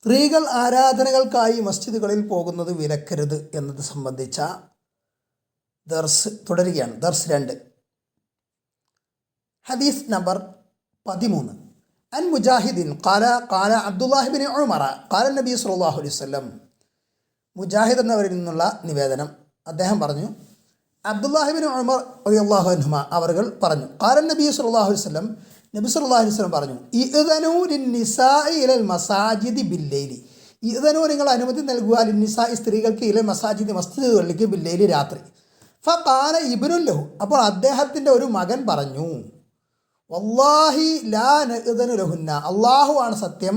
സ്ത്രീകൾ ആരാധനകൾക്കായി മസ്ജിദുകളിൽ പോകുന്നത് വിലക്കരുത് എന്നത് സംബന്ധിച്ച ദർസ് തുടരുകയാണ്. ദർസ് 2, ഹദീസ് നമ്പർ 13. അൻ മുജാഹിദിൻ ഖാല അബ്ദുല്ലാഹി ബിൻ ഉമറ ഖാല നബി സല്ലല്ലാഹു അലൈഹി വസല്ലം. മുജാഹിദ് എന്നവരിൽ നിന്നുള്ള നിവേദനം. അദ്ദേഹം പറഞ്ഞു, അബ്ദുല്ലാഹി ബിൻ ഉമർ റളിയല്ലാഹു അൻഹുമ അവർകൾ പറഞ്ഞു, ഖാല നബി സല്ലല്ലാഹു അലൈഹി വസല്ലം, നബി സല്ലല്ലാഹു അലൈഹി വസല്ലം പറഞ്ഞു, ഇഅ്ദനൂ ലിന്നിസാഇ ഇലൽ മസാജിദി ബില്ലൈലി. ഇഅ്ദനൂ, നിങ്ങൾ അനുമതി നൽകുക, ലിന്നിസാഇ സ്ത്രീകൾക്ക് ഇലൽ മസാജിദി മസ്ജിദുകളിലേക്ക് ബില്ലൈലി രാത്രി. ഫഖാല ഇബ്നുൻ ലഹു, അപ്പോൾ അദ്ദേഹത്തിൻ്റെ ഒരു മകൻ പറഞ്ഞു, വല്ലാഹി ലാ നഅ്ദനു ലഹുന്ന, അല്ലാഹു ആണ് സത്യം,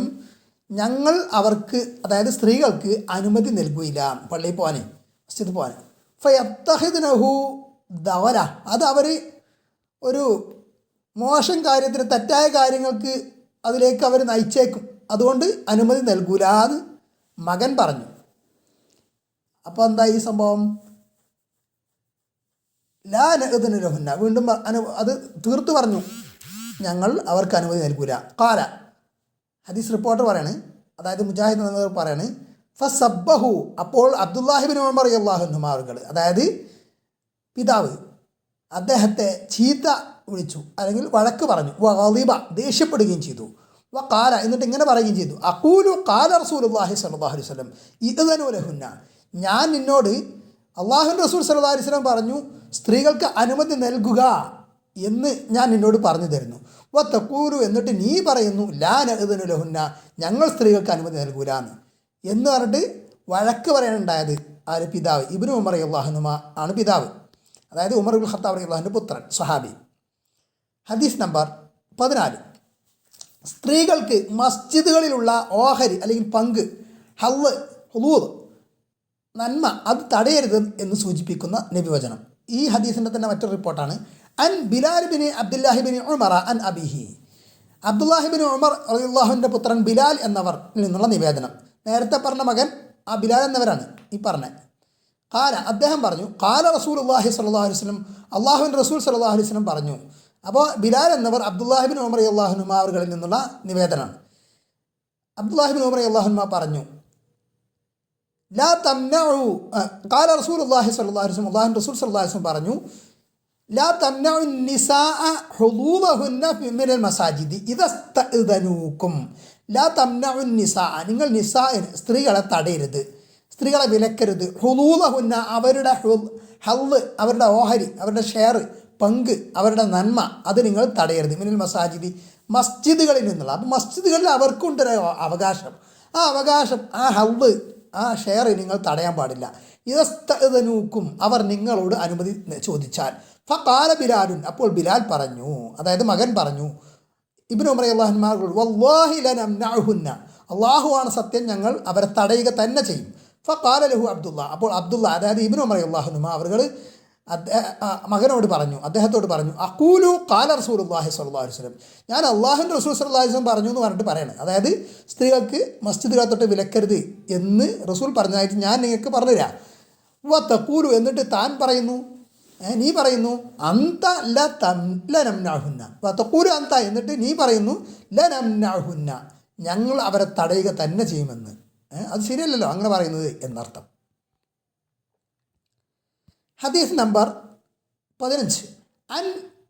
ഞങ്ങൾ അവർക്ക്, അതായത് സ്ത്രീകൾക്ക് അനുമതി നൽകുകയില്ല പള്ളിയിൽ പോകാനേ, മസ്ജിദ് പോകാൻ. ഫയത്തഹിദ്നഹു ദവല, അത് അവർ ഒരു മോശം കാര്യത്തിന്, തെറ്റായ കാര്യങ്ങൾക്ക് അതിലേക്ക് അവർ നയിച്ചേക്കും, അതുകൊണ്ട് അനുമതി നൽകൂല എന്ന് മകൻ പറഞ്ഞു. അപ്പോൾ എന്താ ഈ സംഭവം? ലാ നഅ്ദനു ലഹുന്ന, വീണ്ടും അത് തീർത്തു പറഞ്ഞു, ഞങ്ങൾ അവർക്ക് അനുമതി നൽകൂല. ഖാല, ഹദീസ് റിപ്പോർട്ടർ പറയാണ്, അതായത് മുജാഹിദ് എന്നവർ പറയാണ്, ഫസബ്ബഹു, അപ്പോൾ അബ്ദുല്ലാഹി ബിൻ ഉമർ റളിയല്ലാഹു അൻഹു അവർ, അതായത് പിതാവ്, അദ്ദേഹത്തെ ചീത്ത വിളിച്ചു, അല്ലെങ്കിൽ വഴക്ക് പറഞ്ഞു. വഗളിബ, ദേഷ്യപ്പെടുകയും ചെയ്തു. വഖാല, എന്നിട്ട് ഇങ്ങനെ പറയുകയും ചെയ്തു, അഖൂലു ഖാല റസൂലുള്ളാഹി സ്വല്ലല്ലാഹു അലൈഹി വസല്ലം ഇഅ്ദനു ലഹുന്ന, ഞാൻ നിന്നോട് അല്ലാഹുവിൻ്റെ റസൂൽ സ്വല്ലല്ലാഹു അലൈഹി വസല്ലം പറഞ്ഞു, സ്ത്രീകൾക്ക് അനുമതി നൽകുക എന്ന് ഞാൻ നിന്നോട് പറഞ്ഞു തരുന്നു. വതഖൂലു, എന്നിട്ട് നീ പറയുന്നു, ലാ നഅ്ദനു ലഹുന്ന, ഞങ്ങൾ സ്ത്രീകൾക്ക് അനുമതി നൽകൂല എന്ന് പറഞ്ഞിട്ട് വഴക്ക് പറയാനുണ്ടായത് ആര്? പിതാവ്. ഇബ്നു ഉമർ റളിയല്ലാഹു അൻഹു ആണ് പിതാവ്, അതായത് ഉമർ ഇബ്നുൽ ഖത്താബ് റളിയല്ലാഹു അൻഹു പുത്രൻ, സ്വഹാബി. ഹദീസ് നമ്പർ 14. സ്ത്രീകൾക്ക് മസ്ജിദുകളിലുള്ള ഓഹരി അല്ലെങ്കിൽ പങ്ക്, ഹല്ല്, ഹുദൂദ്, നന്മ, അത് തടയരുത് എന്ന് സൂചിപ്പിക്കുന്ന നബിവചനം. ഈ ഹദീസിൻ്റെ തന്നെ മറ്റൊരു റിപ്പോർട്ടാണ്. അൻ ബിലാൽ ബിൻ അബ്ദുല്ലാഹി ബിൻ ഉമറ അൻ അബീഹി, അബ്ദുല്ലാഹി ബിൻ ഉമർ റളിയല്ലാഹുവിൻ്റെ പുത്രൻ ബിലാൽ എന്നവരിൽ നിന്നുള്ള നിവേദനം. നേരത്തെ പറഞ്ഞ മകൻ ആ ബിലാൽ എന്നവരാണ് ഈ പറഞ്ഞത്. ഖാല, അദ്ദേഹം പറഞ്ഞു, ഖാല റസൂലുള്ളാഹി സ്വല്ലല്ലാഹു അലൈഹി വസല്ലം, അല്ലാഹുവിൻ്റെ റസൂൽ സ്വല്ലല്ലാഹു അലൈഹി വസല്ലം പറഞ്ഞു. അപ്പോൾ ബിലാൽ എന്നവർ അബ്ദുല്ലാഹി ബിൻ ഉമർ റളിയല്ലാഹു അൻഹു അവരിൽ നിന്നുള്ള നിവേദനമാണ്. അബ്ദുല്ലാഹി ബിൻ ഉമർ റളിയല്ലാഹു അൻഹു പറഞ്ഞു, ലാ തംനഉ, ഖാല റസൂലുള്ളാഹി സ്വല്ലല്ലാഹു അലൈഹി വസല്ലം, അല്ലാഹുവിൻ്റെ റസൂൽ സ്വല്ലല്ലാഹു അലൈഹി വസല്ലം പറഞ്ഞു, ലാ തംനഉ നിസാഅ ഹുദൂദഹുന്ന മിനൽ മസാജിദി ഇദസ്തഅ്ദനൂകും. ലാ തംനഉ നിസാ, നിങ്ങൾ നിസാഇന്, സ്ത്രീകളെ തടയരുത്, സ്ത്രീകളെ വിലക്കരുത്. ഹുദൂദഹുന്ന, അവരുടെ ഹല്ല്, അവരുടെ ഓഹരി, അവരുടെ ഷെയർ, പങ്ക്, അവരുടെ നന്മ, അത് നിങ്ങൾ തടയരുത്. മിനൽ മസാജിദി, മസ്ജിദുകളിൽ നിന്നുള്ള. അപ്പോൾ മസ്ജിദുകളിൽ അവർക്കുണ്ടൊരു അവകാശം, ആ അവകാശം, ആ ഹല്ല്, ആ ഷെയർ നിങ്ങൾ തടയാൻ പാടില്ല. ഇദസ്തഅ്ദനൂകും, അവർ നിങ്ങളോട് അനുമതി ചോദിച്ചാൽ. ഫഖാല ബിലാലുൻ, അപ്പോൾ ബിലാൽ പറഞ്ഞു, അതായത് മകൻ പറഞ്ഞു, ഇബ്നു ഉമർ റളിയല്ലാഹു അൻഹു, വല്ലാഹി ലനംനഉഹുന്ന, അല്ലാഹു ആണ് സത്യം, ഞങ്ങൾ അവരെ തടയുക തന്നെ ചെയ്യും. ഫഖാല ലഹു അബ്ദുല്ലാ, അപ്പോൾ അബ്ദുല്ല, അതായത് ഇബ്നു ഉമർ റളിയല്ലാഹു അൻഹു അവർ മകനോട് പറഞ്ഞു, അദ്ദേഹത്തോട് പറഞ്ഞു, അഖൂലു ഖാല റസൂലുള്ളാഹി സ്വല്ലല്ലാഹു അലൈഹി വസല്ലം, ഞാൻ അല്ലാഹുവിൻ്റെ റസൂൽ സ്വല്ലല്ലാഹു അലൈഹി വസല്ലം പറഞ്ഞു എന്ന് പറഞ്ഞിട്ട് പറയണം. അതായത് സ്ത്രീകൾക്ക് മസ്ജിദുകളെ വിലക്കരുത് എന്ന് റസൂൽ പറഞ്ഞതായിട്ട് ഞാൻ നിങ്ങൾക്ക് പറഞ്ഞുതരാം. വതഖൂലു, എന്നിട്ട് താൻ പറയുന്നു, നീ പറയുന്നു, അന്ത ലനംനഉഹുന്ന, വതഖൂലു അന്ത, എന്നിട്ട് നീ പറയുന്നു, ലനംനഉഹുന്ന, ഞങ്ങൾ അവരെ തടയുക തന്നെ ചെയ്യുമെന്ന്. അത് ശരിയല്ലല്ലോ അങ്ങനെ പറയുന്നത് എന്നർത്ഥം. ഹദീസ് നമ്പർ 15. അൻ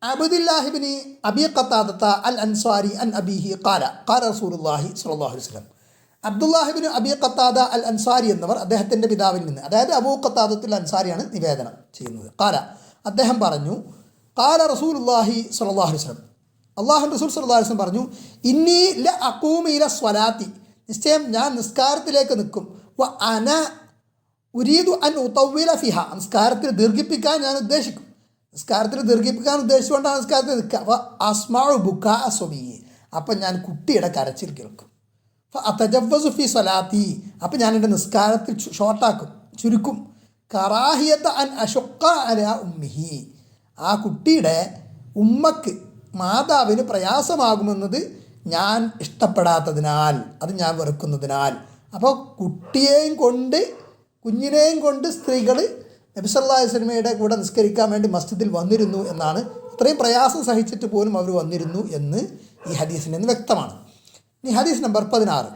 അബ്ദുല്ലാഹി ബിൻ അബീ ഖതാദത അൽ അൻസാരി അൻ അബീഹി ഖാല ഖാല റസൂലുള്ളാഹി സ്വല്ലല്ലാഹു അലൈഹി വസല്ലം, അബ്ദുല്ലാഹി ബിൻ അബീ ഖതാദ അൽ അൻസാരി എന്നവർ അദ്ദേഹത്തിൻ്റെ പിതാവിൽ നിന്ന്, അതായത് അബൂ ഖതാദത്തുൽ അൻസാരിയാണ് നിവേദനം ചെയ്യുന്നത്. ഖാല, അദ്ദേഹം പറഞ്ഞു, ഖാല റസൂലുള്ളാഹി സ്വല്ലല്ലാഹു അലൈഹി വസല്ലം, അല്ലാഹുവിൻ്റെ റസൂൽ സ്വല്ലല്ലാഹു അലൈഹി വസല്ലം പറഞ്ഞു, ഇന്നി ലഅഖൂമു ഇല സ്വലാത്തി, നിശ്ചയം ഞാൻ നിസ്കാരത്തിലേക്ക് നിൽക്കും, വ അന ഉരീദു അൻ ഉതവ്വില ഫിഹ, നിസ്കാരത്തിൽ ദീർഘിപ്പിക്കാൻ ഞാൻ ഉദ്ദേശിക്കും, നിസ്കാരത്തിൽ ദീർഘിപ്പിക്കാൻ ഉദ്ദേശിച്ചുകൊണ്ടാണ് നിസ്കാരത്തിൽ നിൽക്കുക. വ അസ്മഉ ബുകാ സ്വബിയ്യി, അപ്പം ഞാൻ കുട്ടിയുടെ കരച്ചിൽ കേൾക്കും. അതജവ്വസു ഫി സ്വലാത്തി, അപ്പം ഞാൻ എൻ്റെ നിസ്കാരത്തിൽ ഷോർട്ടാക്കും, ചുരുക്കും. കറാഹിയത അൻ അശുക്ക അല ഉമ്മിഹി, ആ കുട്ടിയുടെ ഉമ്മക്ക്, മാതാവിന് പ്രയാസമാകുമെന്നത് ഞാൻ ഇഷ്ടപ്പെടാത്തതിനാൽ, അത് ഞാൻ വെറുക്കുന്നതിനാൽ. അപ്പോൾ കുഞ്ഞിനെയും കൊണ്ട് സ്ത്രീകൾ നബി സല്ലല്ലാഹു അലൈഹി വസല്ലമയുടെ കൂടെ നിസ്കരിക്കാൻ വേണ്ടി മസ്ജിദിൽ വന്നിരുന്നു എന്നാണ്. ഇത്രയും പ്രയാസം സഹിച്ചിട്ട് പോലും അവർ വന്നിരുന്നു എന്ന് ഈ ഹദീസിൽ നിന്ന് വ്യക്തമാണ്. ഇനി ഹദീസ് നമ്പർ 16.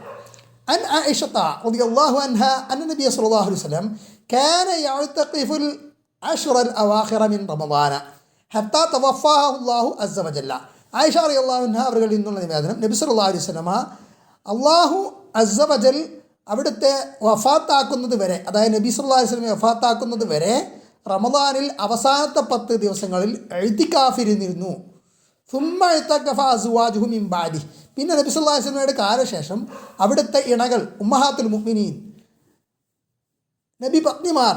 عن عائشة رضي الله عنها أن النبي صلى الله عليه وسلم كان يعتكف العشر الأواخر من رمضان حتى توفاه الله عز وجل. ആയിഷ റളിയല്ലാഹു അൻഹ അവരിൽ നിന്നുള്ള നിവേദനം, നബി സല്ലല്ലാഹു അലൈഹി വസല്ലമ അള്ളാഹു അസ്സ വജൽ അവിടുത്തെ വഫാത്താക്കുന്നത് വരെ, അതായത് നബി സല്ലല്ലാഹു അലൈഹി വസല്ലമയെ വഫാത്താക്കുന്നത് വരെ റമദാനിൽ അവസാനത്തെ 10 ദിവസങ്ങളിൽ എഴുത്തിക്കാഫിരുന്നിരുന്നു. സുമ്മ എഴുത്തക്കഫ അസ്വാജുഹു മിൻ ബഅദി, പിന്നെ നബി സല്ലല്ലാഹു അലൈഹി വസല്ലമയുടെ കാലശേഷം അവിടുത്തെ ഇണകൾ ഉമ്മഹാത്തുൽ മുഅ്മിനീൻ നബി പത്നിമാർ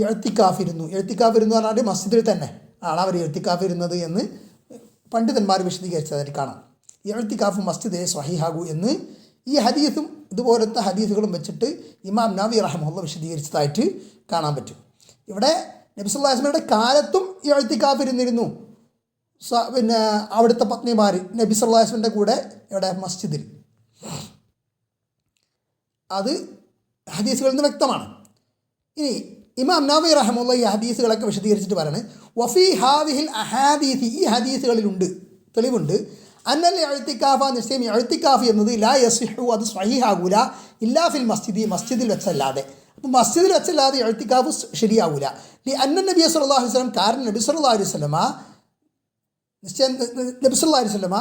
എഴുത്തിക്കാഫിരുന്നു. എഴുത്തിക്കാഫിരുന്നു പറഞ്ഞാൽ മസ്ജിദിൽ തന്നെ ആണ് അവർ എഴുത്തിക്കാഫിരുന്നത് എന്ന് പണ്ഡിതന്മാർ വിശദീകരിച്ചതായിട്ട് കാണാം. എഴുത്തിക്കാഫ് മസ്ജിദെ സ്വഹീഹാകൂ എന്ന് ഈ ഹദീസും ഇതുപോലത്തെ ഹദീസുകളും വെച്ചിട്ട് ഇമാം നവവി റഹിമഹുല്ലാഹ് വിശദീകരിച്ചതായിട്ട് കാണാൻ പറ്റും. ഇവിടെ നബി സല്ലല്ലാഹു അലൈഹി വസല്ലമയുടെ കാലത്തും എഴുത്തിക്കാഫിരുന്നിരുന്നു. പിന്നെ അവിടുത്തെ പത്നിമാർ നബി സല്ലല്ലാഹു അലൈഹി വസല്ലമയുടെ കൂടെ ഇവിടെ മസ്ജിദിൽ, അത് ഹദീസുകളിൽ നിന്ന് വ്യക്തമാണ്. ഇനി ഇമാം നവവി റഹിമഹുല്ലാഹ് ഈ ഹദീസുകളൊക്കെ വിശദീകരിച്ചിട്ട് പറയാണ്, വഫി ഹാദിഹിൽ അഹാദീസി, ഈ ഹദീസുകളിലുണ്ട്, തെളിവുണ്ട്, അന്നൽ എഴുത്തിക്കാഫ, നിശ്ചയം എഴുത്തിക്കാഫ് എന്നത് ലാ യസിഹു, അത് സ്വഹീഹാകൂല, ഇല്ലാ ഫിൽ മസ്ജിദി, മസ്ജിദിൽ വെച്ചല്ലാതെ. അപ്പോൾ മസ്ജിദിൽ വെച്ചല്ലാതെ എഴുത്തിക്കാഫ് ശരിയാകൂല. അന്ന നബി സല്ലല്ലാഹു അലൈഹി വസല്ലം, കാരണം നബി സല്ലല്ലാഹു അലൈഹി വസല്ലമ നിശ്ചയം നബി സല്ലല്ലാഹു അലൈഹി വസല്ലമ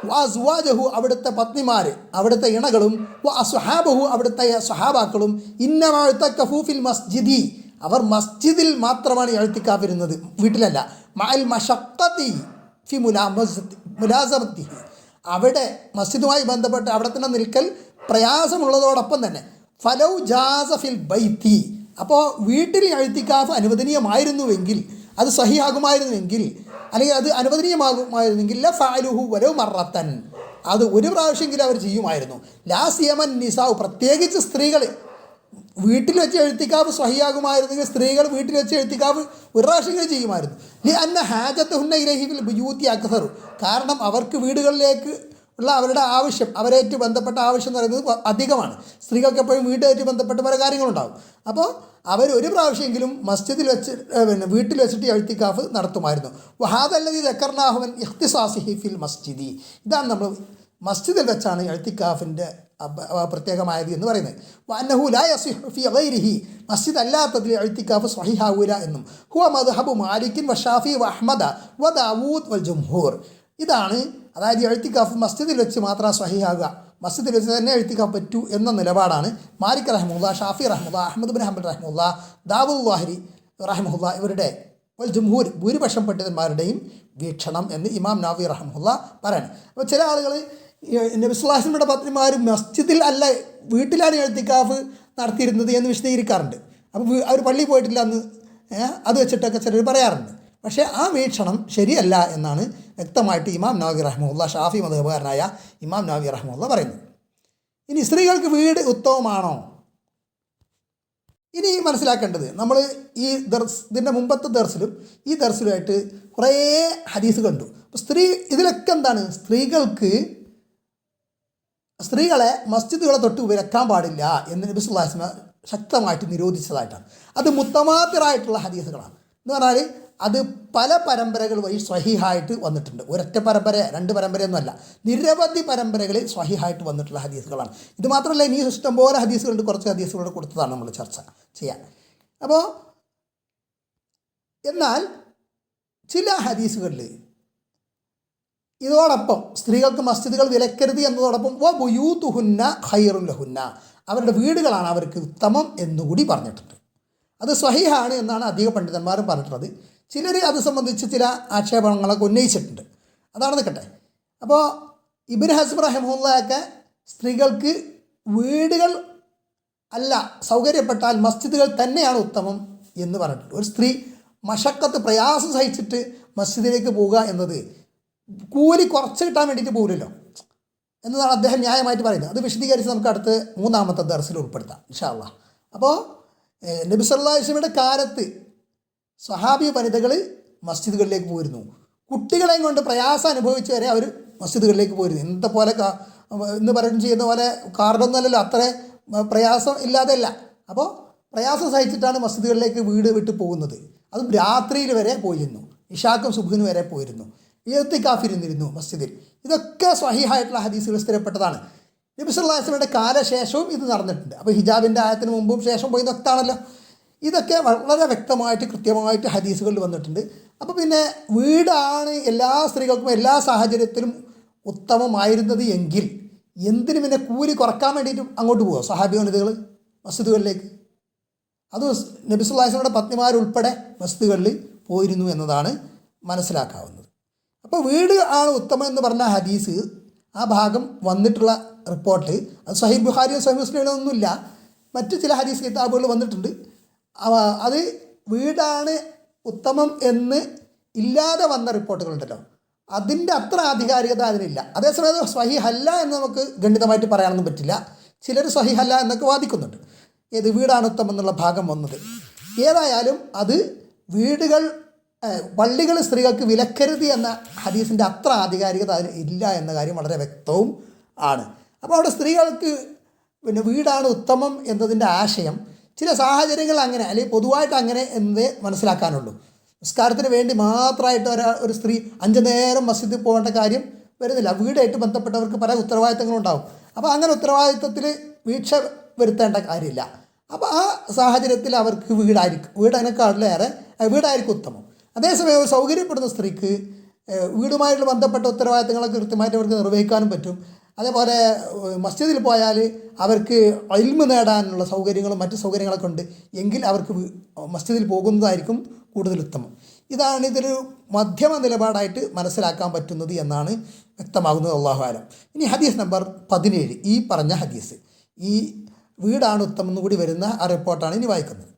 വഅസ്വാജഹു, അവിടുത്തെ പത്നിമാർ, അവിടുത്തെ ഇണകളും, വഅസ്ഹാബഹു, അവിടുത്തെ സ്വഹാബാക്കളും, ഇന്നമാ ഇഅ്തകഫു ഫിൽ മസ്ജിദി, അവർ മസ്ജിദിൽ മാത്രമാണ് എഴുത്തിക്കാഫിരുന്നത്, വീട്ടിലല്ല. മഅൽ മശഖ്ഖതി ഫി മുലാസമത്തിഹി, അവിടെ മസ്ജിദുമായി ബന്ധപ്പെട്ട് അവിടെ തന്നെ നിൽക്കൽ പ്രയാസമുള്ളതോടൊപ്പം തന്നെ ഫലൗ ജാസ ഫിൽ ബൈത്തി, അപ്പോൾ വീട്ടിൽ എഴുത്തിക്കാഫ് അനുവദനീയമായിരുന്നുവെങ്കിൽ, അത് സഹിയാകുമായിരുന്നുവെങ്കിൽ, അല്ലെങ്കിൽ അത് അനുവദനീയമാകുമായിരുന്നെങ്കിൽ ല ഫഅലുഹു വലൗ മറത്തൻ, അത് ഒരു പ്രാവശ്യമെങ്കിലും അവർ ചെയ്യുമായിരുന്നു. ലാ സിയമൻ നിസാഉ, പ്രത്യേകിച്ച് സ്ത്രീകൾ വീട്ടിൽ വെച്ച് എഴുത്തിക്കാഫ് സ്വഹിയാകുമായിരുന്നെങ്കിൽ സ്ത്രീകൾ വീട്ടിൽ വെച്ച് എഴുത്തിക്കാഫ് ഒരു പ്രാവശ്യമെങ്കിലും ചെയ്യുമായിരുന്നു. ലി അന്ന ഹാജത്തുഹുന്ന ഇലൈഹി ഫിൽ ബുയൂതി അക്സറു, കാരണം അവർക്ക് വീടുകളിലേക്ക് ഉള്ള അവരുടെ ആവശ്യം, അവരായിട്ട് ബന്ധപ്പെട്ട ആവശ്യം എന്ന് പറയുന്നത് അധികമാണ്. സ്ത്രീകൾക്ക് എപ്പോഴും വീട്ടുമായിട്ട് ബന്ധപ്പെട്ട പല കാര്യങ്ങളുണ്ടാകും. അപ്പോൾ അവർ ഒരു പ്രാവശ്യമെങ്കിലും മസ്ജിദിൽ വെച്ച് വീട്ടിൽ വെച്ചിട്ട് എഴുത്തിക്കാഫ് നടത്തുമായിരുന്നു. വഹാദല്ലദീ ദക്കർനാഹു മിൻ ഇഖ്തിസാസിഹി ഫിൽ മസ്ജിദി, ഇതാണ് നമ്മൾ മസ്ജിദിൽ വെച്ചാണ് എഴുത്തിക്കാഫിൻ്റെ പ്രത്യേകമായത് എന്ന് പറയുന്നത്. വഅന്നഹു ലാ യസിഹു ഫി ഗൈരിഹി, മസ്ജിദ് അല്ലാത്തതിൽ എഴുത്തിക്കാഫ് സ്വഹീഹാവൂല എന്നും. ഹുവ മദ്ഹബു മാലിക്കിൻ വശാഫി വഅഹ്മദ വദാവൂദ് വൽ ജംഹൂർ, ഇതാണ്, അതായത് എഴുത്തിക്കാഫ് മസ്ജിദിൽ വെച്ച് മാത്രം സ്വഹീഹാകുക, മസ്ജിദിൽ വെച്ച് തന്നെ എഴുത്തിക്കാഫ് പറ്റൂ എന്ന നിലപാടാണ് മാലിക് റഹിമഹുല്ലാ, ഷാഫി റഹിമഹുല്ലാ, അഹ്മദ് ബിൻ ഹംബൽ റഹിമഹുല്ലാ, ദാവൂദ് ളാഹിരി റഹിമഹുല്ലാ ഇവരുടെ വൽ ജംഹൂർ, ഭൂരിപക്ഷം പണ്ഡിതന്മാരുടെയും വീക്ഷണം എന്ന് ഇമാം നവവി റഹിമഹുല്ലാ പറയാണ്. അപ്പോൾ ചില ആളുകൾ നബി സല്ലല്ലാഹു അലൈഹി വസല്ലമയുടെ പത്നിമാർ മസ്ജിദിൽ അല്ല വീട്ടിലാണ് എഴുത്തിക്കാഫ് നടത്തിയിരുന്നത് എന്ന് വിശദീകരിക്കാറുണ്ട്. അപ്പോൾ അവർ പള്ളിയിൽ പോയിട്ടില്ല എന്ന് അത് വെച്ചിട്ടൊക്കെ ചിലർ പറയാറുണ്ട്. പക്ഷേ ആ വീക്ഷണം ശരിയല്ല എന്നാണ് വ്യക്തമായിട്ട് ഇമാം നവവി റഹിമഹുല്ലാ, ഷാഫി മദ്ഹബുകാരനായ ഇമാം നവവി റഹിമഹുല്ലാ പറയുന്നത്. ഇനി സ്ത്രീകൾക്ക് വീട് ഉത്തമമാണോ? ഇനി മനസ്സിലാക്കേണ്ടത്, നമ്മൾ ഈ ഇതിൻ്റെ മുമ്പത്തെ ദർസിലും ഈ ദർസിലുമായിട്ട് കുറേ ഹദീസ് കണ്ടു. അപ്പോൾ ഇതിലൊക്കെ എന്താണ്, സ്ത്രീകളെ മസ്ജിദുകളെ തൊട്ട് വിലക്കാൻ പാടില്ല എന്ന് നബി സല്ലല്ലാഹു അലൈഹി വസല്ലം ശക്തമായിട്ട് നിരോധിച്ചതായിട്ടാണ്. അത് മുത്തവാത്തിറായിട്ടുള്ള ഹദീസുകളാണ്. എന്ന് പറഞ്ഞാൽ അത് പല പരമ്പരകൾ വഴി സ്വഹീഹായിട്ട് വന്നിട്ടുണ്ട്. ഒരൊറ്റ പരമ്പര, 2 പരമ്പരയൊന്നുമല്ല, നിരവധി പരമ്പരകളിൽ സ്വഹീഹായിട്ട് വന്നിട്ടുള്ള ഹദീസുകളാണ്. ഇത് മാത്രമല്ല, ഇനി ഇഷ്ടംപോലെ ഹദീസുകളുണ്ട്. കുറച്ച് ഹദീസുകളുടെ കൊടുത്തതാണ് നമ്മൾ ചർച്ച ചെയ്യാൻ. അപ്പോൾ എന്നാൽ ചില ഹദീസുകളിൽ ഇതോടൊപ്പം സ്ത്രീകൾക്ക് മസ്ജിദുകൾ വിലക്കരുത് എന്നതോടൊപ്പം വ ബുയൂതുഹുന്ന ഖൈറുൻ ലഹുന്ന, അവരുടെ വീടുകളാണ് അവർക്ക് ഉത്തമം എന്നുകൂടി പറഞ്ഞിട്ടുണ്ട്. അത് സ്വഹീഹാണ് എന്നാണ് അധിക പണ്ഡിതന്മാരും പറഞ്ഞിട്ടുള്ളത്. ചിലർ അത് സംബന്ധിച്ച് ചില ആക്ഷേപങ്ങളൊക്കെ ഉന്നയിച്ചിട്ടുണ്ട്. അതാണ് നിൽക്കട്ടെ. അപ്പോൾ ഇബ്നു ഹസ്ബ് റഹിമഹുല്ലാഹൊക്കെ സ്ത്രീകൾക്ക് വീടുകൾ അല്ല, സൗകര്യപ്പെട്ടാൽ മസ്ജിദുകൾ തന്നെയാണ് ഉത്തമം എന്ന് പറഞ്ഞിട്ടുണ്ട്. ഒരു സ്ത്രീ മശക്കത്ത്, പ്രയാസം സഹിച്ചിട്ട് മസ്ജിദിലേക്ക് പോവുക എന്നത് കൂലി കുറച്ച് കിട്ടാൻ വേണ്ടിയിട്ട് പോകില്ലല്ലോ എന്നതാണ് അദ്ദേഹം ന്യായമായിട്ട് പറയുന്നത്. അത് വിശദീകരിച്ച് നമുക്ക് അടുത്ത് 3ാമത്തെ ദർസിൽ ഉൾപ്പെടുത്താം ഇൻഷാ അല്ലാഹ്. അപ്പോൾ നബി സല്ലല്ലാഹു അലൈഹി വസല്ലമയുടെ കാലത്ത് സ്വഹാബി വനിതകൾ മസ്ജിദുകളിലേക്ക് പോയിരുന്നു. കുട്ടികളെയും കൊണ്ട് പ്രയാസം അനുഭവിച്ച് വരെ അവർ മസ്ജിദുകളിലേക്ക് പോയിരുന്നു. ഇന്നത്തെ പോലെ ഇന്ന് പറയുകയും ചെയ്യുന്ന പോലെ കാർഡൊന്നുമല്ലല്ലോ, അത്ര പ്രയാസം ഇല്ലാതെയല്ല. അപ്പോൾ പ്രയാസം സഹിച്ചിട്ടാണ് മസ്ജിദുകളിലേക്ക് വീട് വിട്ട് പോകുന്നത്. അതും രാത്രിയിൽ വരെ പോയിരുന്നു, ഇഷാക്കും സുബ്ഹിനും വരെ പോയിരുന്നു, ഇഅ്തികാഫിരുന്നിരുന്നു മസ്ജിദിൽ. ഇതൊക്കെ സ്വഹീഹായിട്ടുള്ള ഹദീസുകൾ സ്ഥിരപ്പെട്ടതാണ്. നബി സല്ലല്ലാഹു അലൈഹി വസല്ലമയുടെ കാലശേഷവും ഇത് നടന്നിട്ടുണ്ട്. അപ്പോൾ ഹിജാബിൻ്റെ ആയത്തിന് മുമ്പും ശേഷം പോയി വ്യക്തമാണല്ലോ. ഇതൊക്കെ വളരെ വ്യക്തമായിട്ട് കൃത്യമായിട്ട് ഹദീസുകളിൽ വന്നിട്ടുണ്ട്. അപ്പോൾ പിന്നെ വീടാണ് എല്ലാ സ്ത്രീകൾക്കും എല്ലാ സാഹചര്യത്തിലും ഉത്തമമായിരുന്നത് എങ്കിൽ എന്തിനു പിന്നെ കൂലി കുറക്കാൻ വേണ്ടിയിട്ട് അങ്ങോട്ട് പോകുമോ സഹാബി വനിതകൾ മസ്ജിദുകളിലേക്ക്? അത് നബി സല്ലല്ലാഹു അലൈഹി വസല്ലമയുടെ പത്നിമാരുൾപ്പെടെ മസ്ജിദുകളിൽ പോയിരുന്നു എന്നതാണ് മനസ്സിലാക്കാവുന്നത്. അപ്പോൾ വീട് ആണ് ഉത്തമം എന്ന് പറഞ്ഞ ഹദീസ് ആ ഭാഗം വന്നിട്ടുള്ള റിപ്പോർട്ട് അത് സഹീഹ് ബുഖാരിയോ സഹീഹ് മുസ്ലിമിലോ ഒന്നുമില്ല, മറ്റു ചില ഹദീസ് കിതാബുകളിൽ വന്നിട്ടുണ്ട്. അത് വീടാണ് ഉത്തമം എന്ന് ഇല്ലാതെ വന്ന റിപ്പോർട്ടുകളുണ്ടല്ലോ, അതിൻ്റെ അത്ര ആധികാരികത അതിനില്ല. അതേസമയം സ്വഹീഹല്ല എന്ന് നമുക്ക് ഗണ്ഡിതമായിട്ട് പറയാനൊന്നും പറ്റില്ല. ചിലർ സ്വഹീഹല്ല എന്നൊക്കെ വാദിക്കുന്നുണ്ട്. ഏത് വീടാണ് ഉത്തമം എന്നുള്ള ഭാഗം വന്നത്. ഏതായാലും അത് വീടുകൾ പള്ളികൾ സ്ത്രീകൾക്ക് വിലക്കരുത് എന്ന ഹദീസിൻ്റെ അത്ര ആധികാരികത അതിന് ഇല്ല എന്ന കാര്യം വളരെ വ്യക്തവും ആണ്. അപ്പോൾ അവിടെ സ്ത്രീകൾക്ക് പിന്നെ വീടാണ് ഉത്തമം എന്നതിൻ്റെ ആശയം ചില സാഹചര്യങ്ങൾ അങ്ങനെ അല്ലെങ്കിൽ പൊതുവായിട്ട് അങ്ങനെ എന്നേ മനസ്സിലാക്കാനുള്ളൂ. നിസ്കാരത്തിന് വേണ്ടി മാത്രമായിട്ട് ഒരു സ്ത്രീ 5 നേരം മസ്ജിദിൽ പോകേണ്ട കാര്യം വരുന്നില്ല. വീടായിട്ട് ബന്ധപ്പെട്ടവർക്ക് പല ഉത്തരവാദിത്തങ്ങളുണ്ടാവും. അപ്പോൾ അങ്ങനെ ഉത്തരവാദിത്തത്തിൽ വീഴ്ച വരുത്തേണ്ട കാര്യമില്ല. അപ്പോൾ ആ സാഹചര്യത്തിൽ അവർക്ക് വീടതിനേക്കാളിലേറെ വീടായിരിക്കും ഉത്തമം. അതേസമയം ഒരു സൗകര്യപ്പെടുന്ന സ്ത്രീക്ക് വീടുമായിട്ടുള്ള ബന്ധപ്പെട്ട ഉത്തരവാദിത്തങ്ങളൊക്കെ കൃത്യമായിട്ട് അവർക്ക് നിർവഹിക്കാനും പറ്റും. അതേപോലെ മസ്ജിദിൽ പോയാൽ അവർക്ക് ഇൽമ് നേടാനുള്ള സൗകര്യങ്ങളും മറ്റു സൗകര്യങ്ങളൊക്കെ ഉണ്ട് എങ്കിൽ അവർക്ക് മസ്ജിദിൽ പോകുന്നതായിരിക്കും കൂടുതൽ ഉത്തമം. ഇതാണ് ഇതൊരു മധ്യമ നിലപാടായിട്ട് മനസ്സിലാക്കാൻ പറ്റുന്നത് എന്നാണ് വ്യക്തമാകുന്നത്. അല്ലാഹു അലം. ഇനി ഹദീസ് നമ്പർ 17, ഈ പറഞ്ഞ ഹദീസ്, ഈ വീടാണ് ഉത്തമം എന്നുകൂടി വരുന്ന ആ റിപ്പോർട്ടാണ് ഇനി വായിക്കുന്നത്.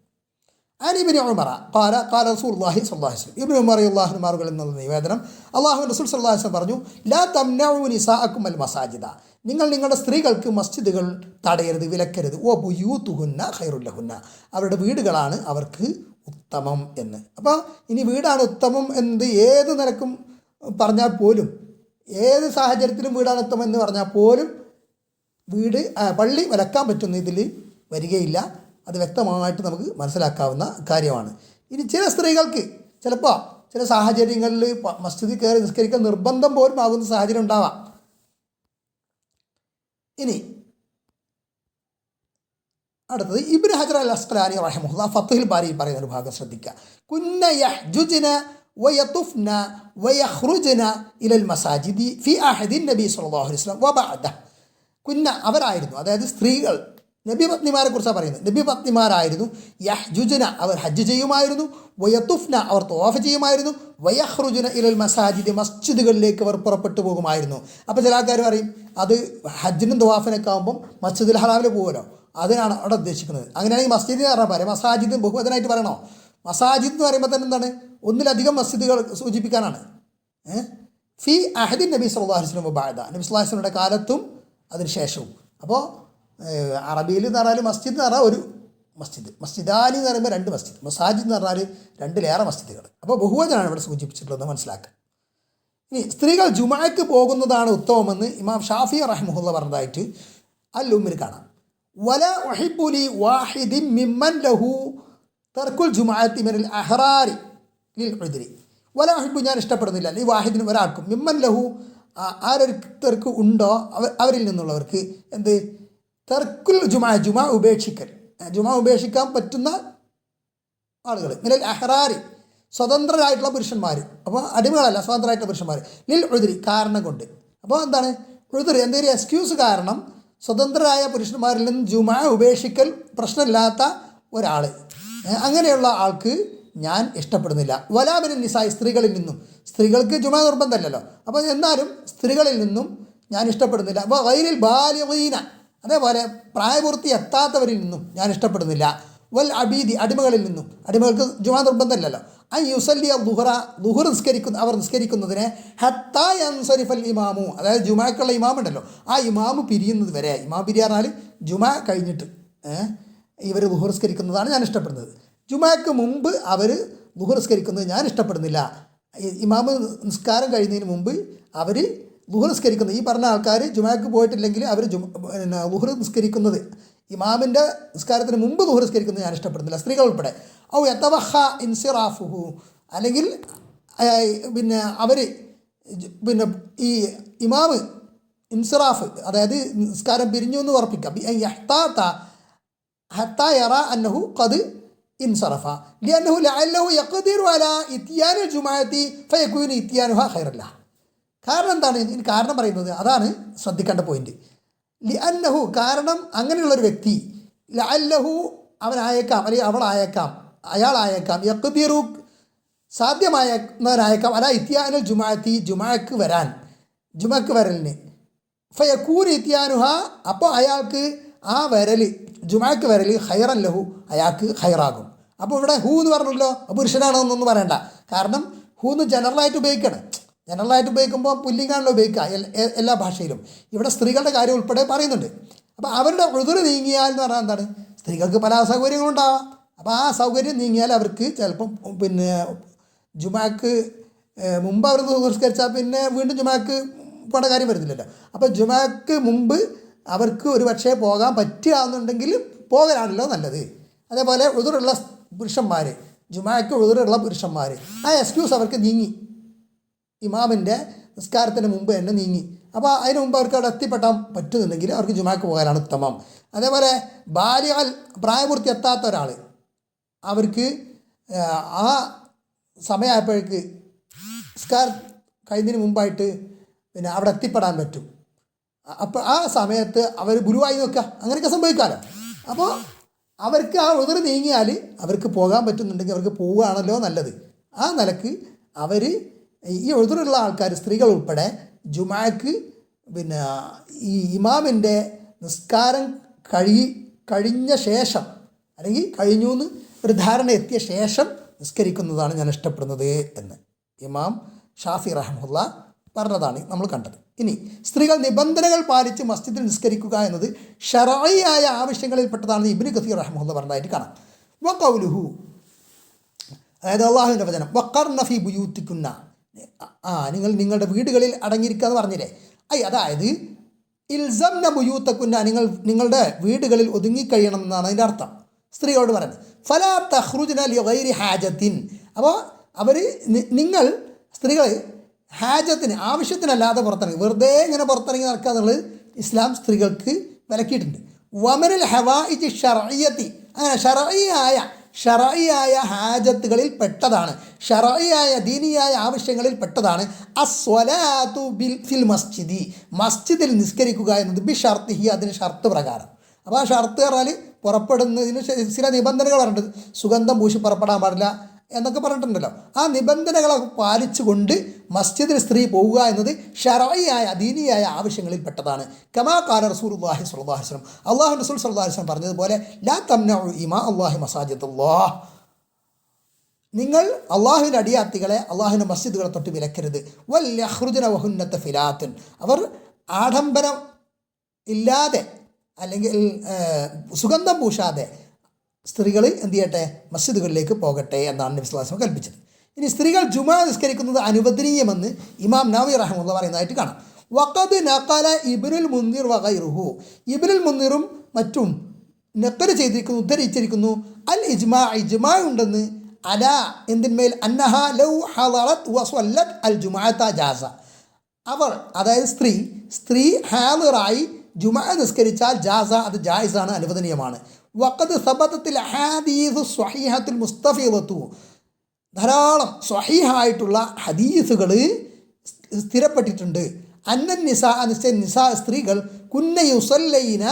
ഇബ്നു ഉമറ ഖാല റസൂലുള്ളാഹി സ്വല്ലല്ലാഹു അലൈഹി വസല്ലം, ഇബ്നു ഉമർ റളിയല്ലാഹു അൻഹു എന്നുള്ള നിവേദനം, അല്ലാഹുവിൻ്റെ റസൂൽ സ്വല്ലല്ലാഹു അലൈഹി വസല്ലം പറഞ്ഞു, ലാ തംനഉ നിസാഅക്കും അൽ മസാജിദ, നിങ്ങൾ നിങ്ങളുടെ സ്ത്രീകൾക്ക് മസ്ജിദുകൾ തടയരുത്, വിലക്കരുത്. ഓ ബുയൂതുഹുന്ന ഖൈറുൽ ലഹുന്ന, അവരുടെ വീടുകളാണ് അവർക്ക് ഉത്തമം എന്ന്. അപ്പോൾ ഇനി വീടാണ് ഉത്തമം എന്ന് ഏത് നിലക്കും പറഞ്ഞാൽ പോലും, ഏത് സാഹചര്യത്തിലും വീടാണ് ഉത്തമം എന്ന് പറഞ്ഞാൽ പോലും പള്ളി വിലക്കാൻ പറ്റുന്ന ഇതിൽ വരികയില്ല. അത് വ്യക്തമായിട്ട് നമുക്ക് മനസ്സിലാക്കാവുന്ന കാര്യമാണ്. ഇനി ചില സ്ത്രീകൾക്ക് ചിലപ്പോൾ ചില സാഹചര്യങ്ങളിൽ മസ്ജിദിൽ കയറി നിസ്കരിക്കാൻ നിർബന്ധം പോലും ആകുന്ന സാഹചര്യം ഉണ്ടാവാം. ഇനി അടുത്തത് ഇബ്നു ഹജർ അൽ അസ്ഖലാനി റഹിമഹുല്ലാഹ് ഫത്ഹുൽ ബാരിയിൽ പറയുന്ന ഒരു ഭാഗം ശ്രദ്ധിക്കുക. കുന്ന യഹ്ജുജ്ന വയതുഫ്ന വയഖ്റുജ്ന ഇലൽ മസാജിദി ഫി അഹദിൻ നബി സല്ലല്ലാഹു അലൈഹി വസല്ലം വബഅദഹു. കുന്ന അവരായിരുന്നു, അതായത് സ്ത്രീകൾ, നബി പത്നിമാരെ കുറിച്ചാണ് പറയുന്നത്. നബി പത്നിമാരായിരുന്നു. യഹ്ജുജ്ന അവർ ഹജ്ജ് ചെയ്യുമായിരുന്നു. വയതുഫ്ന അവർ തവാഫ് ചെയ്യുമായിരുന്നു. വയഖ്റുജ്ന ഇലൽ മസാജിദ് മസ്ജിദുകളിലേക്ക് അവർ പുറപ്പെട്ടു പോകുമായിരുന്നു. അപ്പോൾ ചില ആൾക്കാർ പറയും അത് ഹജ്ജിനും തവാഫിനൊക്കെ ആകുമ്പം മസ്ജിദുൽ ഹറാമിൽ പോകുമല്ലോ, അതിനാണ് അവിടെ ഉദ്ദേശിക്കുന്നത്. അങ്ങനെയാണെങ്കിൽ മസ്ജിദ് എന്ന് പറഞ്ഞാൽ പറയാം, മസാജിദ് ബഹുവചനായിട്ട് പറയണോ? മസാജിദ് എന്ന് പറയുമ്പോൾ തന്നെ എന്താണ്, ഒന്നിലധികം മസ്ജിദുകൾ സൂചിപ്പിക്കാനാണ്. ഫി അഹദിൻ നബി സല്ലല്ലാഹു അലൈഹി വസല്ലം ബഅദ, നബി സല്ലല്ലാഹു അലൈഹി വസല്ലമയുടെ കാലത്തും അതിന് ശേഷവും. അപ്പോൾ അറബിയിൽ എന്ന് പറഞ്ഞാൽ മസ്ജിദ് എന്ന് പറഞ്ഞാൽ ഒരു മസ്ജിദ്, മസ്ജിദാനി എന്ന് പറയുമ്പോൾ 2 മസ്ജിദ്, മസാജിദ് എന്ന് പറഞ്ഞാൽ 2ലേറെ മസ്ജിദുകൾ. അപ്പോൾ ബഹുവചനാണ് ഇവിടെ സൂചിപ്പിച്ചിട്ടുള്ളത് മനസ്സിലാക്കുക. ഇനി സ്ത്രീകൾ ജുമഅക്ക് പോകുന്നതാണ് ഉത്തമമെന്ന് ഇമാം ഷാഫി റഹിമഹുല്ലാഹ് പറഞ്ഞതായിട്ട് അൽ ഉമ്മിൽ കാണാം. വല ഉഹിബ്ബു ലി വാഹിദിൻ മിമ്മൻ ലഹു തർക്കുൽ ജുമഅത്തി മിനൽ അഹ്റാരി ലിൽ ഉദ്രി. വല ഉഹിബ്ബു, ഞാൻ ഇഷ്ടപ്പെടുന്നില്ല, ഈ വാഹിദിന് ഒരാൾക്കും, മിമ്മൻ ലഹു ആരൊരുത്തർക്ക് ഉണ്ടോ അവരിൽ നിന്നുള്ളവർക്ക് എന്ത് തർക്കുൽ ജുമ ഉപേക്ഷിക്കൽ, ജുമ ഉപേക്ഷിക്കാൻ പറ്റുന്ന ആളുകൾ, മിനൽ അഹ്റാരി സ്വതന്ത്രരായിട്ടുള്ള പുരുഷന്മാർ, അപ്പോൾ അടിമകളല്ല, സ്വതന്ത്രമായിട്ടുള്ള പുരുഷന്മാർ, ലിൽ ഉദ്രി കാരണം കൊണ്ട്. അപ്പോൾ എന്താണ് ഉദ്രി, എന്തെങ്കിലും എക്സ്ക്യൂസ് കാരണം സ്വതന്ത്രരായ പുരുഷന്മാരിൽ നിന്ന് ജുമ ഉപേക്ഷിക്കൽ പ്രശ്നമില്ലാത്ത ഒരാൾ, അങ്ങനെയുള്ള ആൾക്ക് ഞാൻ ഇഷ്ടപ്പെടുന്നില്ല. വലാമിൻ നിസായി, സ്ത്രീകളിൽ നിന്നും, സ്ത്രീകൾക്ക് ജുമ നിർബന്ധമല്ലല്ലോ, അപ്പോൾ എന്നാലും സ്ത്രീകളിൽ നിന്നും ഞാൻ ഇഷ്ടപ്പെടുന്നില്ല. അപ്പോൾ ഗൈരിൽ ബാലിഗീന, അതേപോലെ പ്രായപൂർത്തി എത്താത്തവരിൽ നിന്നും ഞാൻ ഇഷ്ടപ്പെടുന്നില്ല. വൽ അബീദി, അടിമകളിൽ നിന്നും, അടിമകൾക്ക് ജുമ നിർബന്ധമല്ലല്ലോ. ഐ യുസല്ലിയ ദുഹർ അവർ നിസ്കരിക്കുന്നതിനെ ഹത്താ യൻസരിഫൽ ഇമാമു, അതായത് ജുമക്കുള്ള ഇമാമുണ്ടല്ലോ, ആ ഇമാമ് പിരിയുന്നത് വരെ, ഇമാം പിരിയാറിനാൽ ജുമ കഴിഞ്ഞിട്ട് ഇവർ ദുഹർ നിസ്കരിക്കുന്നതാണ് ഞാൻ ഇഷ്ടപ്പെടുന്നത്. ജുമയ്ക്ക് മുമ്പ് അവർ ദുഹർ നിസ്കരിക്കുന്നത് ഞാൻ ഇഷ്ടപ്പെടുന്നില്ല. ഇമാമ് നിസ്കാരം കഴിയുന്നതിന് മുമ്പ് അവർ ദുഹർ നിസ്കരിക്കുന്നത്, ഈ പറഞ്ഞ ആൾക്കാർ ജുമയ്ക്ക് പോയിട്ടില്ലെങ്കിൽ അവർ ദുഹർ നിസ്കരിക്കുന്നത്, ഇമാമിൻ്റെ നിസ്കാരത്തിന് മുമ്പ് ദുഹർ നിസ്കരിക്കുന്നത് ഞാൻ ഇഷ്ടപ്പെടുന്നില്ല, സ്ത്രീകൾ ഉൾപ്പെടെ. ഔ യതവഹ ഇൻസിറാഫുഹു, അല്ലെങ്കിൽ അവർ ഈ ഇമാമ് ഇൻസിറാഫ്, അതായത് നിസ്കാരം പിരിഞ്ഞു എന്ന് ഉറപ്പിക്കാം. ഹത്താ യറ അന്നഹു ഖദ് ഇൻസറഫ ലിഅന്നഹു ലഅല്ലഹു യഖ്ദിറു അലാ ഇത്യാനുൽ ജുമുഅത്തി ഫയകൂനു ഇത്യാനുഹാ ഖൈറൻ ലഹ. കാരണം എന്താണ്? ഇതിന് കാരണം പറയുന്നത് അതാണ് ശ്രദ്ധിക്കേണ്ട പോയിന്റ്. ലിഅന്നഹു, കാരണം അങ്ങനെയുള്ളൊരു വ്യക്തി, ലഅല്ലഹു അവനായേക്കാം അല്ലെങ്കിൽ അവളായേക്കാം, അയാളായേക്കാം, യഖ്ദിറു സാധ്യമായവനായേക്കാം, അലാ ഇത്യാനുൽ ജുമുഅത്തി ജുമുഅക്ക് വരലിന്, ഫയകൂനു ഇത്യാനുഹ, അപ്പോൾ അയാൾക്ക് ആ വരൽ, ജുമുഅക്ക് വരൽ ഖൈറൻ ലഹു, അയാൾക്ക് ഖൈറാകും. അപ്പോൾ ഇവിടെ ഹൂ എന്ന് പറഞ്ഞല്ലോ, പുരുഷനാണെന്നൊന്നും പറയണ്ട. കാരണം ഹൂ എന്ന് ജനറലായിട്ട് ഉപയോഗിക്കണം. ജനറലായിട്ട് ഉപയോഗിക്കുമ്പോൾ പുല്ലിംഗാണല്ലോ ഉപയോഗിക്കുക എല്ലാ ഭാഷയിലും. ഇവിടെ സ്ത്രീകളുടെ കാര്യം ഉൾപ്പെടെ പറയുന്നുണ്ട്. അപ്പോൾ അവരുടെ ഉദുറ് നീങ്ങിയാൽ എന്ന് പറഞ്ഞാൽ എന്താണ്? സ്ത്രീകൾക്ക് പല അസൗകര്യങ്ങളും ഉണ്ടാവാം. അപ്പോൾ ആ സൗകര്യം നീങ്ങിയാൽ അവർക്ക് ചിലപ്പം ജുമുഅക്ക് മുമ്പ് അവർ നിസ്കരിച്ചാൽ പിന്നെ വീണ്ടും ജുമുഅക്ക് പോകേണ്ട കാര്യം വരുന്നില്ലല്ലോ. അപ്പോൾ ജുമുഅക്ക് മുമ്പ് അവർക്ക് ഒരു പക്ഷേ പോകാൻ പറ്റുകയാണെന്നുണ്ടെങ്കിൽ പോകലാണല്ലോ നല്ലത്. അതേപോലെ ഉദുറുള്ള പുരുഷന്മാർ, ജുമുഅക്ക് ഉദുറുള്ള പുരുഷന്മാർ, ആ എക്സ്ക്യൂസ് അവർക്ക് നീങ്ങി, ഇമാമിൻ്റെ നിസ്കാരത്തിന് മുമ്പ് തന്നെ നീങ്ങി. അപ്പോൾ അതിന് മുമ്പ് അവർക്ക് അവിടെ എത്തിപ്പെട്ടാൻ പറ്റുന്നുണ്ടെങ്കിൽ അവർക്ക് ജുമുഅക്ക് പോകാനാണ് ഉത്തമം. അതേപോലെ ബാലികൾ, പ്രായപൂർത്തി എത്താത്ത ഒരാൾ, അവർക്ക് ആ സമയമായപ്പോഴേക്ക് നിസ്കാരം കഴിയുന്നതിന് മുമ്പായിട്ട് പിന്നെ അവിടെ എത്തിപ്പെടാൻ പറ്റും. അപ്പോൾ ആ സമയത്ത് അവർ ഗുരുവായി നോക്കുക, അങ്ങനെയൊക്കെ സംഭവിക്കാമല്ലോ. അപ്പോൾ അവർക്ക് ആ ഉദറ് നീങ്ങിയാൽ അവർക്ക് പോകാൻ പറ്റുന്നുണ്ടെങ്കിൽ അവർക്ക് പോവുകയാണല്ലോ നല്ലത്. ആ നിലക്ക് അവർ ഈ ഉദറുള്ള ആൾക്കാർ, സ്ത്രീകൾ ഉൾപ്പെടെ, ജുമുഅക്ക് പിന്നെ ഈ ഇമാമിൻ്റെ നിസ്കാരം കഴിഞ്ഞ ശേഷം അല്ലെങ്കിൽ കഴിഞ്ഞു എന്ന് ഒരു ധാരണ എത്തിയ ശേഷം നിസ്കരിക്കുന്നതാണ് ഞാൻ ഇഷ്ടപ്പെടുന്നത് എന്ന് ഇമാം ഷാഫി റഹ്മത്തുള്ളാഹി പറഞ്ഞതാണ് നമ്മൾ കണ്ടത്. ഇനി സ്ത്രീകൾ നിബന്ധനകൾ പാലിച്ച് മസ്ജിദിൽ നിസ്കരിക്കുക എന്നത് ശർഈയായ ആവശ്യങ്ങളിൽപ്പെട്ടതാണെന്ന് ഇബ്നു കസീർ റഹ്മത്തുള്ളാഹി പറഞ്ഞതായിട്ട് കാണാം. വഖൗലുഹു, അതായത് അള്ളാഹുവിൻ്റെ വചനം, വഖർന ഫീ ബുയൂത്തികുന്ന, നിങ്ങൾ നിങ്ങളുടെ വീടുകളിൽ അടങ്ങിയിരിക്കുക എന്ന് പറഞ്ഞില്ലേ. അതായത് ഇൽസംന ബുയൂത്തകുന്ന, നിങ്ങളുടെ വീടുകളിൽ ഒതുങ്ങിക്കഴിയണം എന്നാണ് അതിൻ്റെ അർത്ഥം. സ്ത്രീകളോട് പറയുന്നത് ഫലാ തഖ്റുജ്ന ലിഗൈരി ഹാജത്തിൻ, അപ്പോൾ നിങ്ങൾ സ്ത്രീകൾ ഹാജത്തിന്, ആവശ്യത്തിനല്ലാതെ പുറത്തിറങ്ങി, വെറുതെ ഇങ്ങനെ പുറത്തിറങ്ങി നടക്കുക എന്നുള്ളത് ഇസ്ലാം സ്ത്രീകൾക്ക് വിലക്കിയിട്ടുണ്ട്. വമനിൽ ഹവായിജ് ഷർഈയത്തി, അങ്ങനെ ഷർഈയായ ഹാജത്തുകളിൽ പെട്ടതാണ്, ഷർഈയായ ദീനിയായ ആവശ്യങ്ങളിൽ പെട്ടതാണ് അസ്വലാത്തു ഫിൽ മസ്ജിദിൽ നിസ്കരിക്കുക എന്നത് ബി ഷർത്തിഹി, അതിന് ഷർത്ത് പ്രകാരം. അപ്പോൾ ആ ഷർത്ത് പറഞ്ഞാൽ പുറപ്പെടുന്നതിന് ചില നിബന്ധനകൾ പറഞ്ഞിട്ടുണ്ട്. സുഗന്ധം പൂശി പുറപ്പെടാൻ പാടില്ല എന്നൊക്കെ പറഞ്ഞിട്ടുണ്ടല്ലോ. ആ നിബന്ധനകളൊക്കെ പാലിച്ചുകൊണ്ട് മസ്ജിദിൽ സ്ത്രീ പോവുക എന്നത് ശർഈയായ ദീനിയായ ആവശ്യങ്ങളിൽ പെട്ടതാണ്. കമാ ഖാല റസൂലുള്ളാഹി സ്വല്ലല്ലാഹു അലൈഹി വസല്ലം, അല്ലാഹു റസൂൽ സ്വല്ലല്ലാഹു അലൈഹി വസല്ലം പറഞ്ഞതുപോലെ, ലാ തംനഉ ഇമാ അല്ലാഹി മസാജിദല്ലാഹ്, നിങ്ങൾ അള്ളാഹുവിൻ്റെ അടിയാത്തികളെ, അള്ളാഹുവിൻ്റെ മസ്ജിദുകളെ തൊട്ട് വിലക്കരുത്. വൽ യഖ്റുജ്ന വഹുന്ന തഫിലാത്തുൻ, അവർ ആഡംബരം ഇല്ലാതെ അല്ലെങ്കിൽ സുഗന്ധം പൂശാതെ സ്ത്രീകൾ എന്ത് ചെയ്യട്ടെ, മസ്ജിദുകളിലേക്ക് പോകട്ടെ എന്നാണ് നബി സ്വല്ലല്ലാഹു അലൈഹി വസല്ലം കൽപ്പിച്ചത്. ഇനി സ്ത്രീകൾ ജുമുഅ നിസ്കരിക്കുന്നത് അനുവദനീയമെന്ന് ഇമാം നവവി റഹിമഹുല്ലാഹ് പറയുന്നതായിട്ട് കാണാം. വഖദ് നഖല ഇബ്നുൽ മുൻദിർ വഗൈറുഹു, ഇബ്നുൽ മുൻദിറും മറ്റും നഖൽ ചെയ്തിരിക്കുന്നു, ഉദ്ധരിച്ചിരിക്കുന്നു, അൽ ഇജ്മാ ഉണ്ടെന്ന്, അല എന്തിന്മേൽ, അന്നഹ ലൗ ഹളറത് വസല്ലത് അൽ ജുമുഅത ജാസ, അവർ അതായത് സ്ത്രീ ഹാളിറായി ജുമുഅ നിസ്കരിച്ചാൽ ജാസ, അത് ജായിസാണ്, അനുവദനീയമാണ്. വഖദ് സബതത്തിൽ അഹാദീസു സ്വഹീഹത്തുൽ മുസ്തഫീദത്തു, ധാരാളം സ്വഹീഹായിട്ടുള്ള ഹദീസുകൾ സ്ഥിരപ്പെട്ടിട്ടുണ്ട്. അന്നൻ നിസാ സ്ത്രീകൾ കുന്ന യുസല്ലൈന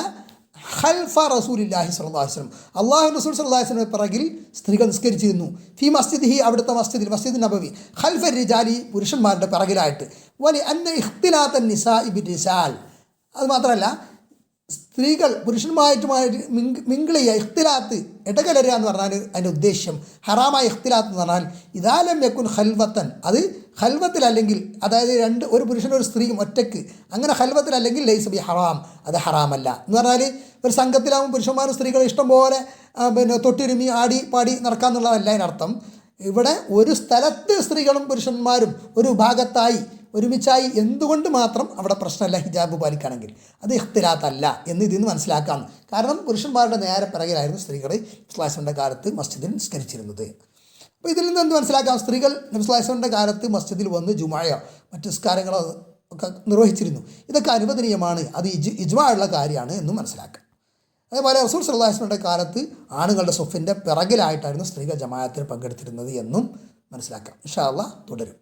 ഖൽഫ റസൂലില്ലാഹി സ്വല്ലല്ലാഹു അലൈഹി വസല്ലം, അല്ലാഹു റസൂൽ സ്വല്ലല്ലാഹു അലൈഹി വസല്ലം പിറകിൽ സ്ത്രീകൾ നിസ്കരിച്ചിരുന്നു. ഫി മസ്ജിദിഹി, അവിടുത്തെ മസ്ജിദ് നബവി, ഖൽഫ റിജാലി, പുരുഷന്മാരുടെ പിറകിലായിട്ട്. വലി അന്ന ഇഖ്തിലാത്തൻ നിസാഇ ബിർരിജാൽ, അതുമാത്രമല്ല സ്ത്രീകൾ പുരുഷന്മാരുമായിട്ട് മിങ്കിൾ ചെയ്യുക, ഇഖ്തിലാത്ത് ഇടകലരുക എന്ന് പറഞ്ഞാൽ അതിൻ്റെ ഉദ്ദേശ്യം ഹറാമായ ഇഖ്തിലാത്ത് എന്ന് പറഞ്ഞാൽ ഇദാലം യക്കുൻ ഖൽവത്തൻ, അത് ഖൽവത്തിലല്ലെങ്കിൽ, അതായത് ഒരു പുരുഷനും ഒരു സ്ത്രീയും ഒറ്റയ്ക്ക് അങ്ങനെ ഖൽവത്തിലല്ലെങ്കിൽ ലൈസ ബി ഹറാം, അത് ഹറാമല്ല എന്ന് പറഞ്ഞാൽ ഒരു സംഘത്തിലാവും പുരുഷന്മാരും സ്ത്രീകളും ഇഷ്ടം പോലെ തൊട്ടിരുമി ആടി പാടി നടക്കാമെന്നുള്ളതല്ല അതിനർത്ഥം. ഇവിടെ ഒരു സ്ഥലത്ത് സ്ത്രീകളും പുരുഷന്മാരും ഒരു ഭാഗത്തായി ഒരുമിച്ചായി എന്തുകൊണ്ട് മാത്രം അവിടെ പ്രശ്നമല്ല ഹിജാബ് പാലിക്കുകയാണെങ്കിൽ, അത് ഇഖ്തിലാത്തല്ല എന്ന് ഇതിൽ നിന്ന് മനസ്സിലാക്കാം. കാരണം പുരുഷന്മാരുടെ നേരെ പിറകിലായിരുന്നു സ്ത്രീകൾ നബി കാലത്ത് മസ്ജിദിൽ നിസ്കരിച്ചിരുന്നത്. അപ്പോൾ ഇതിൽ നിന്ന് എന്ത് മനസ്സിലാക്കാം, സ്ത്രീകൾ നബി കാലത്ത് മസ്ജിദിൽ വന്ന് ജുമുഅയോ മറ്റു നിസ്കാരങ്ങളോ ഒക്കെ നിർവഹിച്ചിരുന്നു. ഇതൊക്കെ അനുവദനീയമാണ്, അത് ഇജ്മാഉള്ള കാര്യമാണ് എന്നും മനസ്സിലാക്കാം. അതേപോലെ റസൂൽ സല്ലല്ലാഹു അലൈഹി വസല്ലമയുടെ കാലത്ത് ആണുങ്ങളുടെ സ്വഫിൻ്റെ പിറകിലായിട്ടായിരുന്നു സ്ത്രീകൾ ജമാഅത്തിൽ പങ്കെടുത്തിരുന്നത് എന്നും മനസ്സിലാക്കാം. ഇൻഷാ അല്ലാഹ് തുടരും.